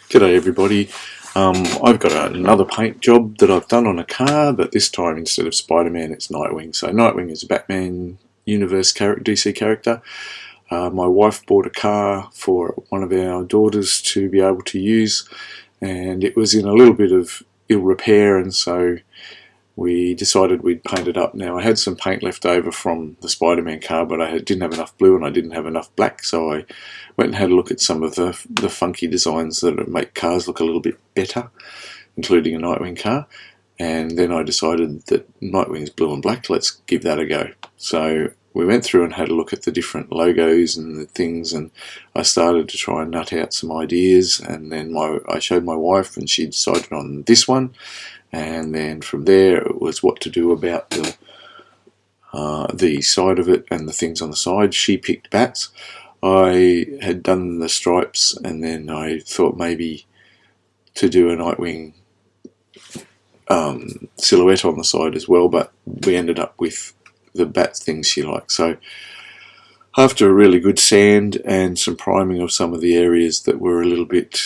G'day everybody. I've got another paint job that I've done on a car, but this time instead of Spider-Man it's Nightwing. So Nightwing is a Batman universe DC character. My wife bought a car for one of our daughters to be able to use, and it was in a little bit of ill repair, and so we decided we'd paint it up. Now I had some paint left over from the Spider-Man car, but I didn't have enough blue and I didn't have enough black, so I went and had a look at some of the funky designs that make cars look a little bit better, including a Nightwing car, and then I decided that Nightwing's blue and black, let's give that a go. So we went through and had a look at the different logos and the things, and I started to try and nut out some ideas, and then I showed my wife and she decided on this one. And then from there it was what to do about the side of it and the things on the side. She picked bats. I had done the stripes, and then I thought maybe to do a Nightwing silhouette on the side as well, but we ended up with the bat things she liked. So after a really good sand and some priming of some of the areas that were a little bit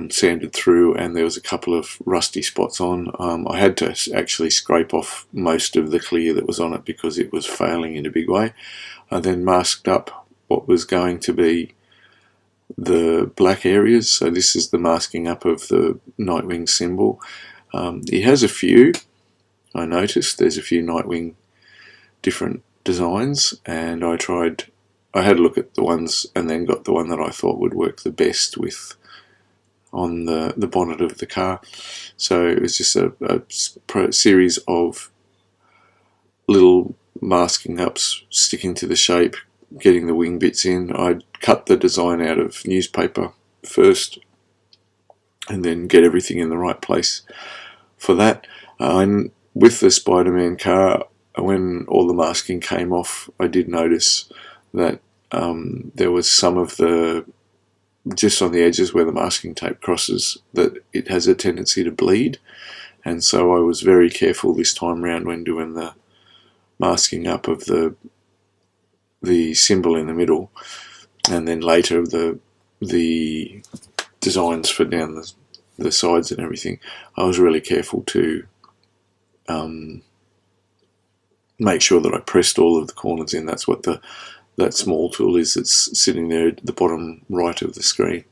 sanded through, and there was a couple of rusty spots on. I had to actually scrape off most of the clear that was on it because it was failing in a big way. I then masked up what was going to be the black areas. So this is the masking up of the Nightwing symbol. He has a few, I noticed, there's a few Nightwing different designs, and I had a look at the ones and then got the one that I thought would work the best with on the bonnet of the car. So it was just a series of little masking ups, sticking to the shape, getting the wing bits in. I'd cut the design out of newspaper first and then get everything in the right place for that. With the Spider-Man car, when all the masking came off, I did notice that there was some of the, just on the edges where the masking tape crosses, that it has a tendency to bleed, and so I was very careful this time round when doing the masking up of the symbol in the middle, and then later the designs for down the sides and everything. I was really careful to make sure that I pressed all of the corners in. That's what that small tool is that's sitting there at the bottom right of the screen.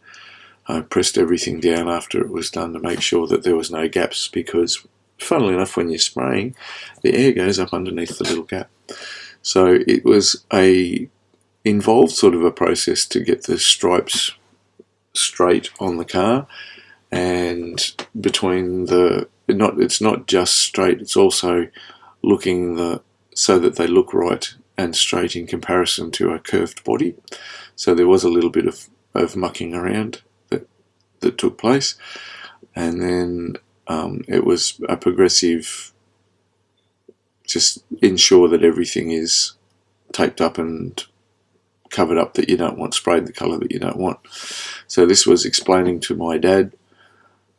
I pressed everything down after it was done to make sure that there was no gaps, because funnily enough, when you're spraying, the air goes up underneath the little gap. So it was involved sort of a process to get the stripes straight on the car, and between it's not just straight, it's also looking so that they look right and straight in comparison to a curved body. So there was a little bit of mucking around that took place, and then it was a progressive, just ensure that everything is taped up and covered up that you don't want, sprayed the colour that you don't want. So this was explaining to my dad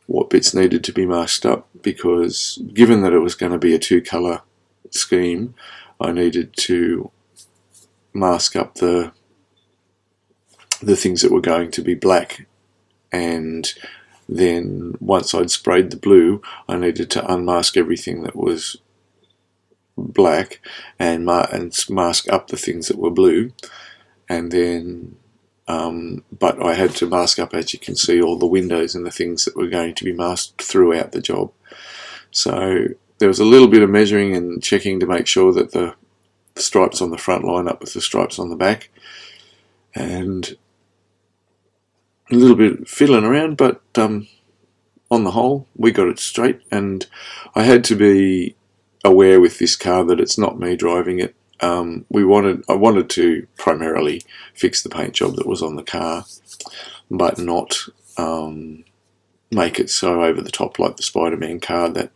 what bits needed to be masked up, because given that it was going to be a two-colour scheme, I needed to mask up the things that were going to be black, and then once I'd sprayed the blue, I needed to unmask everything that was black and mask up the things that were blue, and then but I had to mask up, as you can see, all the windows and the things that were going to be masked throughout the job. So there was a little bit of measuring and checking to make sure that the stripes on the front line up with the stripes on the back, and a little bit fiddling around, but on the whole we got it straight. And I had to be aware with this car that it's not me driving it. I wanted to primarily fix the paint job that was on the car, but not make it so over the top like the Spider-Man car that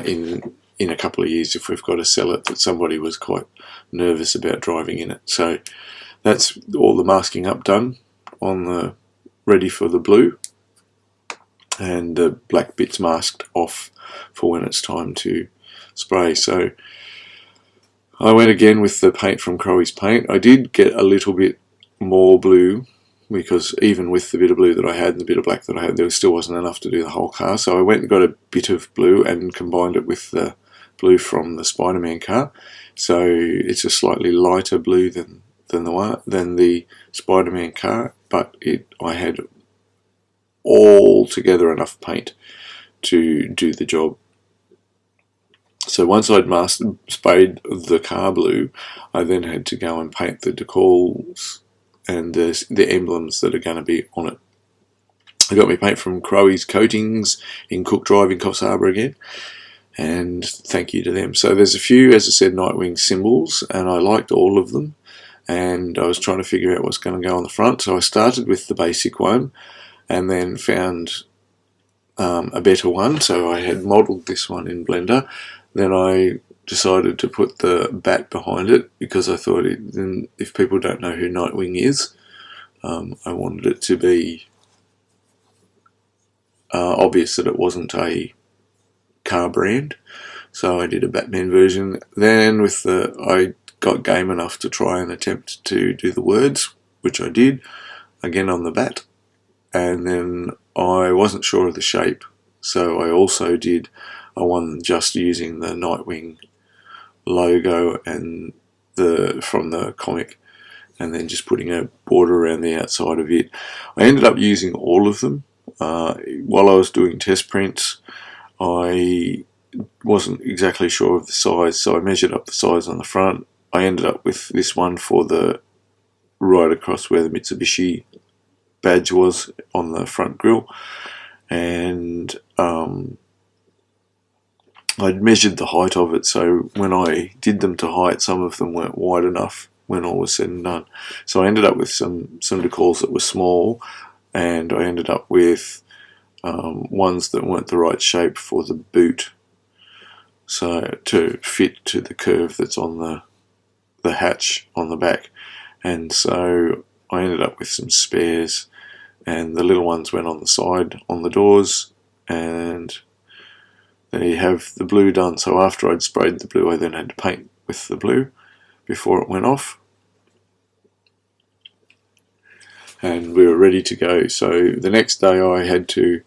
in a couple of years, if we've got to sell it, that somebody was quite nervous about driving in it. So that's all the masking up done on the ready for the blue, and the black bits masked off for when it's time to spray. So I went again with the paint from Crowie's Paint. I did get a little bit more blue because even with the bit of blue that I had and the bit of black that I had, there still wasn't enough to do the whole car. So I went and got a bit of blue and combined it with the blue from the Spider-Man car. So it's a slightly lighter blue than the Spider-Man car, but I had altogether enough paint to do the job. So once I'd sprayed the car blue, I then had to go and paint the decals and the emblems that are going to be on it. I got my paint from Crowe's Coatings in Cook Drive in Coffs Harbour again, and thank you to them. So there's a few, as I said, Nightwing symbols, and I liked all of them, and I was trying to figure out what's going to go on the front. So I started with the basic one and then found a better one. So I had modelled this one in Blender. Then I decided to put the bat behind it because I thought if people don't know who Nightwing is, I wanted it to be obvious that it wasn't a car brand. So I did a Batman version. Then I got game enough to try and attempt to do the words, which I did, again on the bat. And then I wasn't sure of the shape, so I also did a one just using the Nightwing logo and from the comic, and then just putting a border around the outside of it. I ended up using all of them. While I was doing test prints, I wasn't exactly sure of the size, so I measured up the size on the front. I ended up with this one for the right across where the Mitsubishi badge was on the front grille, and I'd measured the height of it, so when I did them to height, some of them weren't wide enough when all was said and done. So I ended up with some decals that were small, and I ended up with ones that weren't the right shape for the boot, so to fit to the curve that's on the hatch on the back. And so I ended up with some spares, and the little ones went on the side on the doors, and there you have the blue done. So after I'd sprayed the blue, I then had to paint with the blue before it went off, and we were ready to go. So the next day I had to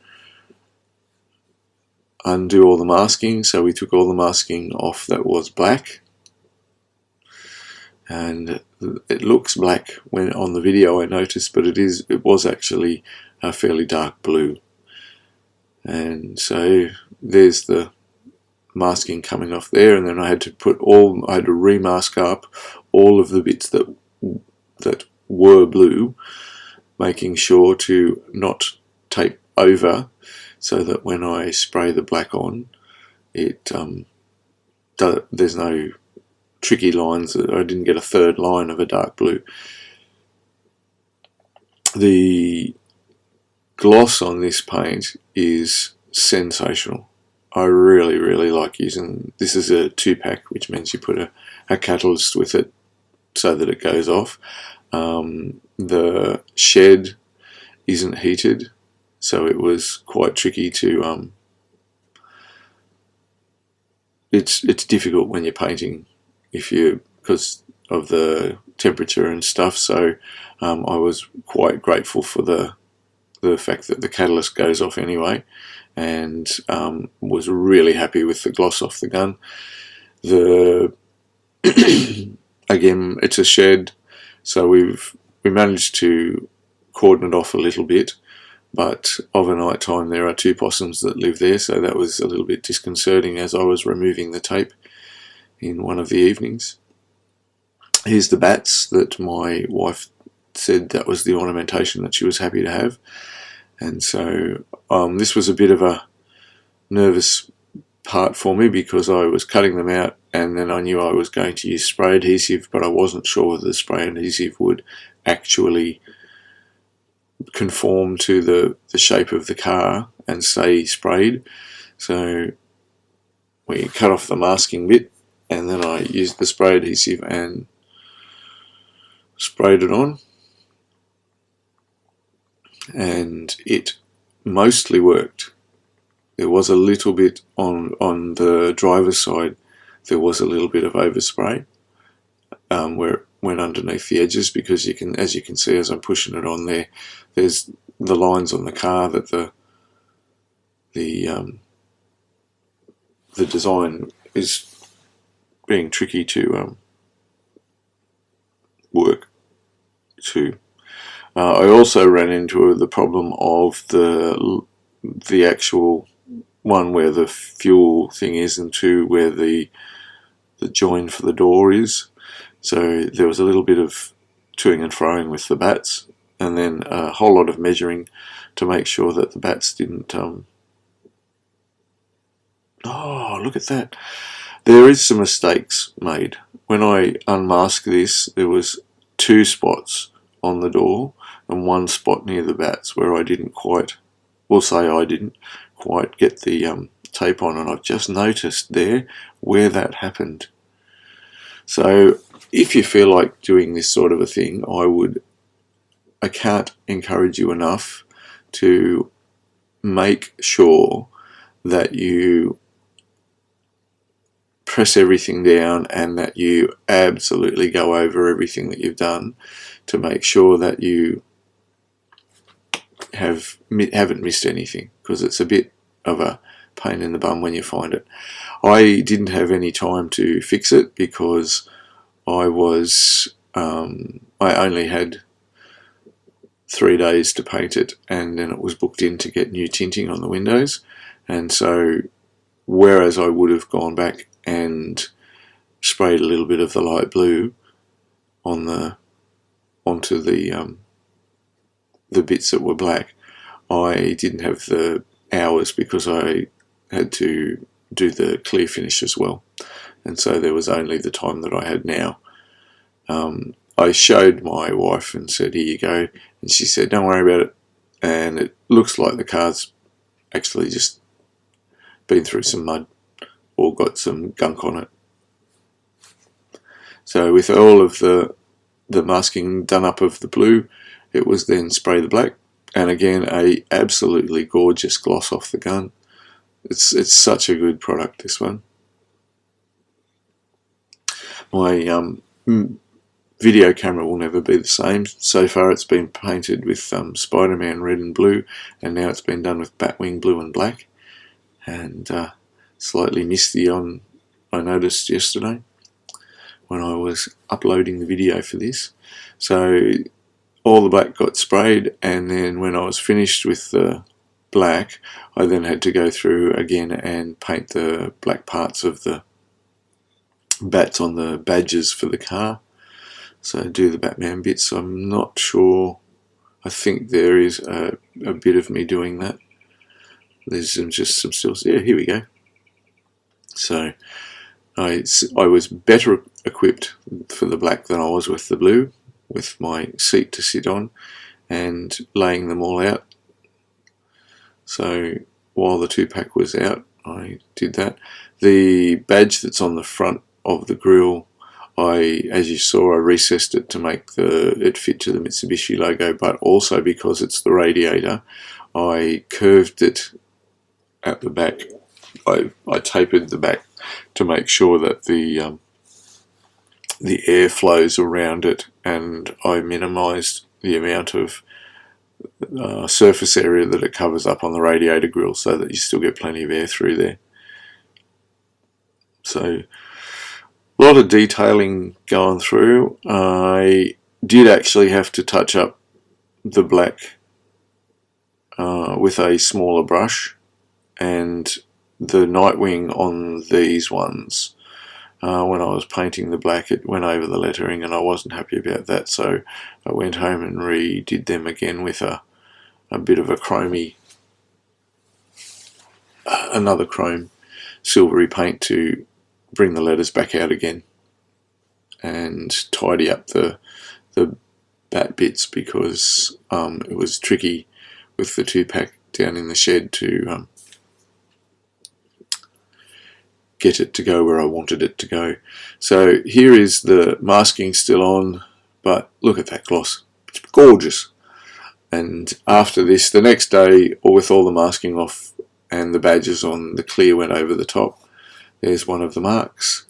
undo all the masking, so we took all the masking off that was black, and it looks black when on the video, I noticed, but it was actually a fairly dark blue. And so there's the masking coming off there, and then I had to remask up all of the bits that were blue, making sure to not tape over, so that when I spray the black on, there's no tricky lines. I didn't get a third line of a dark blue. The gloss on this paint is sensational. I really, really like using this. Is a 2-pack, which means you put a catalyst with it so that it goes off. The shed isn't heated, so it was quite tricky to it's difficult when you're painting because of the temperature and stuff. So I was quite grateful for the fact that the catalyst goes off anyway, and was really happy with the gloss off the gun. Again, it's a shed, so we managed to cordon it off a little bit, but of a night time there are 2 possums that live there, so that was a little bit disconcerting as I was removing the tape in one of the evenings. Here's the bats that my wife said that was the ornamentation that she was happy to have, and so this was a bit of a nervous part for me because I was cutting them out, and then I knew I was going to use spray adhesive, but I wasn't sure the spray adhesive would actually conform to the shape of the car and stay sprayed. So we cut off the masking bit, and then I used the spray adhesive and sprayed it on, and it mostly worked. There was a little bit on the driver's side, there was a little bit of overspray, where it went underneath the edges, because you can, as you can see as I'm pushing it on there, there's the lines on the car that the design is being tricky to work to. I also ran into the problem of the actual one where the fuel thing is, and two where the join for the door is. So there was a little bit of toing and froing with the bats, and then a whole lot of measuring to make sure that the bats didn't oh, look at that. There is some mistakes made. When I unmasked this, there was 2 spots on the door and 1 spot near the bats where I didn't quite, we'll say I didn't quite get the tape on, and I've just noticed there where that happened. So if you feel like doing this sort of a thing, I can't encourage you enough to make sure that you press everything down and that you absolutely go over everything that you've done to make sure that you haven't missed anything, because it's a bit of a pain in the bum when you find it. I didn't have any time to fix it because I only had 3 days to paint it, and then it was booked in to get new tinting on the windows. And so whereas I would have gone back and sprayed a little bit of the light blue onto the bits that were black, I didn't have the hours because I had to do the clear finish as well, and so there was only the time that I had now. I showed my wife and said, here you go, and she said, don't worry about it, and it looks like the car's actually just been through some mud or got some gunk on it. So with all of the masking done up of the blue, it was then spray the black, and again a absolutely gorgeous gloss off the gun. It's such a good product, this one. My video camera will never be the same. So far it's been painted with Spider-Man red and blue, and now it's been done with Batwing blue and black, and slightly misty on, I noticed yesterday when I was uploading the video for this. So all the black got sprayed, and then when I was finished with the black, I then had to go through again and paint the black parts of the bats on the badges for the car. So do the Batman bits. I'm not sure, I think there is a bit of me doing that. There's just some stills. Yeah, here we go. So I was better equipped for the black than I was with the blue, with my seat to sit on and laying them all out. So while the 2-pack was out, I did that. The badge that's on the front of the grille, as you saw, I recessed it to make it fit to the Mitsubishi logo, but also because it's the radiator, I curved it at the back. I tapered the back to make sure that the air flows around it, and I minimised the amount of surface area that it covers up on the radiator grille, so that you still get plenty of air through there. So a lot of detailing going through. I did actually have to touch up the black with a smaller brush, and the Nightwing on these ones, when I was painting the black, it went over the lettering and I wasn't happy about that, so I went home and redid them again with a bit of a chromey, another chrome silvery paint to bring the letters back out again and tidy up the bat bits, because it was tricky with the 2-pack down in the shed to get it to go where I wanted it to go. So here is the masking still on, but look at that gloss, it's gorgeous. And after this, the next day, or with all the masking off and the badges on, the clear went over the top. There's one of the marks,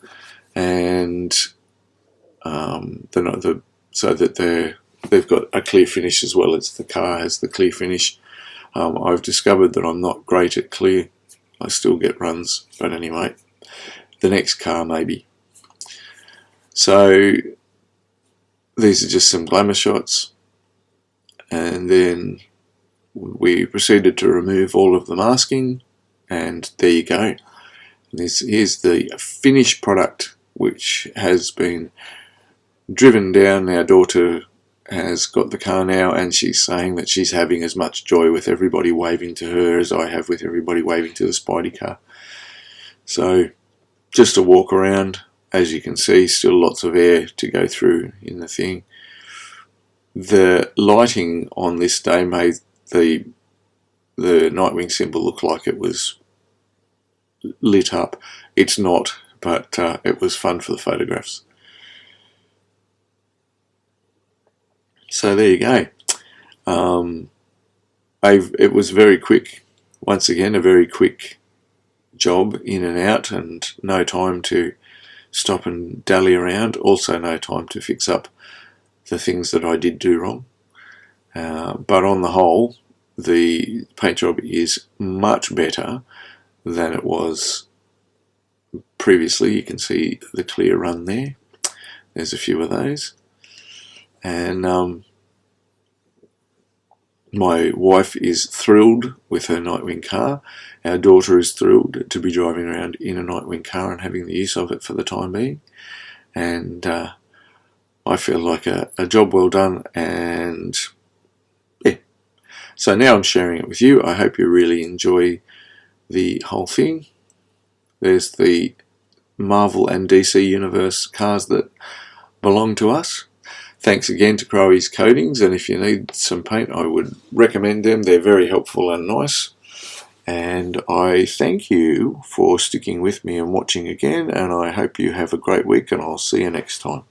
and so that they've got a clear finish as well as the car has the clear finish. I've discovered that I'm not great at clear. I still get runs, but anyway, the next car maybe. So these are just some glamour shots, and then we proceeded to remove all of the masking, and there you go. Here's the finished product, which has been driven down. Our daughter has got the car now, and she's saying that she's having as much joy with everybody waving to her as I have with everybody waving to the Spidey car. So just a walk around. As you can see, still lots of air to go through in the thing. The lighting on this day made the Nightwing symbol look like it was lit up. It's not, but it was fun for the photographs. So there you go. It was very quick. Once again, a very quick job, in and out, and no time to stop and dally around. Also no time to fix up the things that I did do wrong. But on the whole, the paint job is much better than it was previously. You can see the clear run there. There's a few of those. And my wife is thrilled with her Nightwing car. Our daughter is thrilled to be driving around in a Nightwing car and having the use of it for the time being. And I feel like a job well done. And yeah, so now I'm sharing it with you. I hope you really enjoy the whole thing. There's the Marvel and DC Universe cars that belong to us. Thanks again to Crowy's Coatings, and if you need some paint, I would recommend them. They're very helpful and nice. And I thank you for sticking with me and watching again, and I hope you have a great week, and I'll see you next time.